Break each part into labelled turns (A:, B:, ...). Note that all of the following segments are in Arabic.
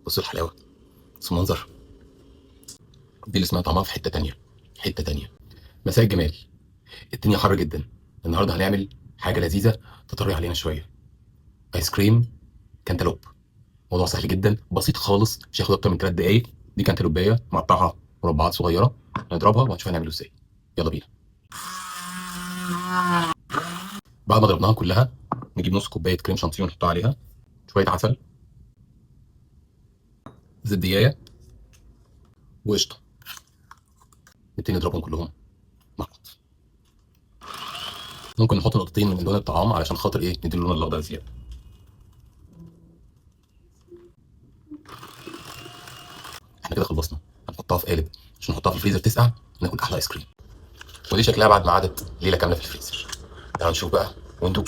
A: بصوا الحلاوه، بصوا المنظر. دي اللي اسمها طعمها في حته تانيه، حته تانيه. مساء الجمال. الدنيا حر جدا. النهارده هنعمل حاجه لذيذه تطري علينا شويه. ايس كريم كانتالوب. موضوع سهل جدا، بسيط خالص، مش هياخد اكتر من 3 دقايق. دي كانتالوبيه مقطعها مربعات صغيره، هنضربها وهنشوف هنعمله ازاي. يلا بينا. بعد ما ضربناها كلها نجيب نص كوبايه كريم شانتيه ونحطها عليها، شويه عسل، زبدية وقشطه. نبتدي نضربهم كلهم مع بعض. ممكن نحط نقطتين من لون الطعام علشان خاطر ايه، ندي اللون الاخضر زياده. احنا كده خلصنا. هنحطها في قالب عشان نحطها في الفريزر تسقع، ناكل احلى ايس كريم. ودي شكلها بعد ما قعدت ليله كامله في الفريزر. تعالوا نشوف بقى وندوق.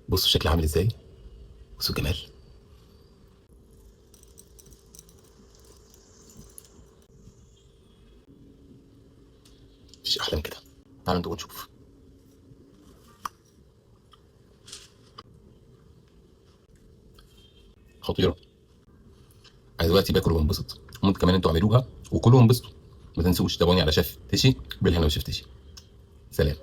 A: بصوا شكلها عامل ازاي، بصوا الجمال. مفيش احلى من كده. تعالوا ندوق ونشوف. خطيره. انا دلوقتي باكل وانبسط، وانتوا كمان انتوا اعملوها وكلوا وانبسطوا. ما تنسوش تابعوني على شيف تشي، بالهنا وشيف تشي. سلام.